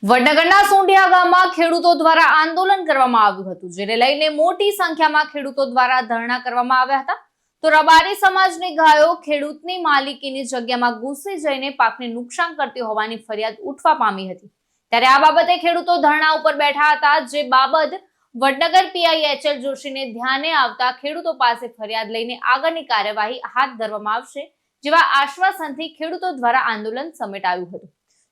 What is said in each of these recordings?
વડનગરના સોંઢિયા ગામમાં ખેડૂતો દ્વારા આંદોલન કરવામાં આવ્યું હતું, જેને લઈને મોટી સંખ્યામાં ખેડૂતો દ્વારા ધરણા કરવામાં આવ્યા હતા. તો રબારી સમાજની ગાયો ખેડૂતની માલિકીની જગ્યામાં ઘૂસી જઈને પાકને નુકસાન કરતી હોવાની ફરિયાદ ઉઠવા પામી હતી. ત્યારે આ બાબતે ખેડૂતો ધરણા ઉપર બેઠા હતા, જે બાબત વડનગર પીઆઈ એચએલ જોશીને ધ્યાને આવતા ખેડૂતો પાસે ફરિયાદ લઈને આગળની કાર્યવાહી હાથ ધરવામાં આવશે જેવા આશ્વાસનથી ખેડૂતો દ્વારા આંદોલન સમેટાયું હતું.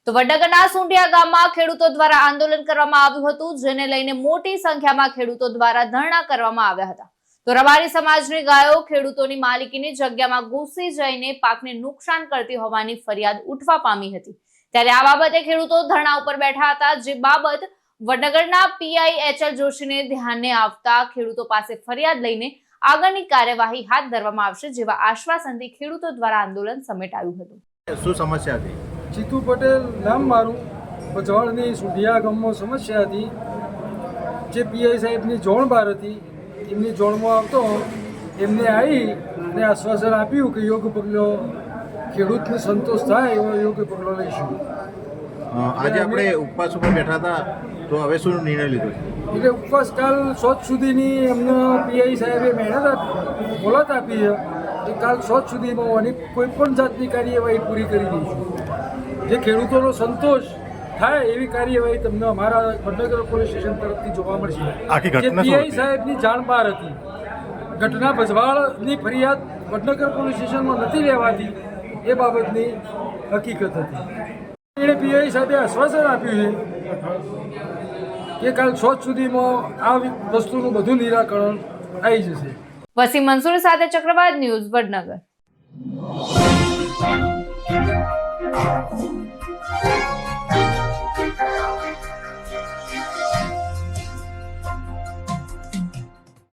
તો વડનગરના સોંઢિયા ગામમાં ખેડૂતો દ્વારા આંદોલન કરવામાં આવ્યું હતું, જેને લઈને મોટી સંખ્યામાં ખેડૂતો દ્વારા ધરણા કરવામાં આવ્યા હતા. તો રબારી સમાજની ગાયો ખેડૂતોની માલિકીની જગ્યામાં ઘૂસી જઈને પાકને નુકસાન કરતી હોવાની ફરિયાદ ઉઠવા પામી હતી. ત્યારે આ બાબતે ખેડૂતો ધરણા ઉપર બેઠા હતા, જે બાબત વડનગરના પીઆઈ એચએલ જોશીને ધ્યાને આવતા ખેડૂતો પાસે ફરિયાદ લઈને આગળની કાર્યવાહી હાથ ધરવામાં આવશે જેવા આશ્વાસનથી ખેડૂતો દ્વારા આંદોલન સમેટાયું હતું. શું સમસ્યા હતી? જીતુ પટેલ નામ મારું. ભજવાડની સોંઢિયા ગામમાં સમસ્યા હતી, જે પીઆઈ સાહેબની જોણ બહાર હતી. એમની જોણમાં આવતો એમને આવી અને આશ્વાસન આપ્યું કે યોગ્ય પગલો ખેડૂતને સંતોષ થાય એવો યોગ્ય પગલો લઈશું. આજે આપણે ઉપવાસ ઉપર બેઠા હતા, તો હવે શું નિર્ણય લીધો? એટલે ઉપવાસ કાલ 7 સુધીની એમને પીઆઈ સાહેબે મહેનત આપી, મોહલત આપી છે કે કાલ 7 સુધીમાં આની કોઈ પણ જાતની કાર્યવાહી પૂરી કરી દઈશું. જે ખેડૂતોનો સંતોષ થાય એવી કાર્યવાહી તમને અમારા વડનગર પોલીસ સ્ટેશન તરફથી જોવા મળશે. જે પીઆઈ સાહેબની જાણ બહાર હતી, ઘટના ભજવાળની ફરિયાદ વડનગર પોલીસ સ્ટેશનમાં નથી લેવાતી એ બાબતની હકીકત હતી. એને પીઆઈ સાહેબે આશ્વાસન આપ્યું છે કે કાલ 7 સુધીમાં આ વસ્તુનું બધું નિરાકરણ આવી જશે. વસીમ મંસૂર સાથે ચક્રવાત ન્યૂઝ, વડનગર.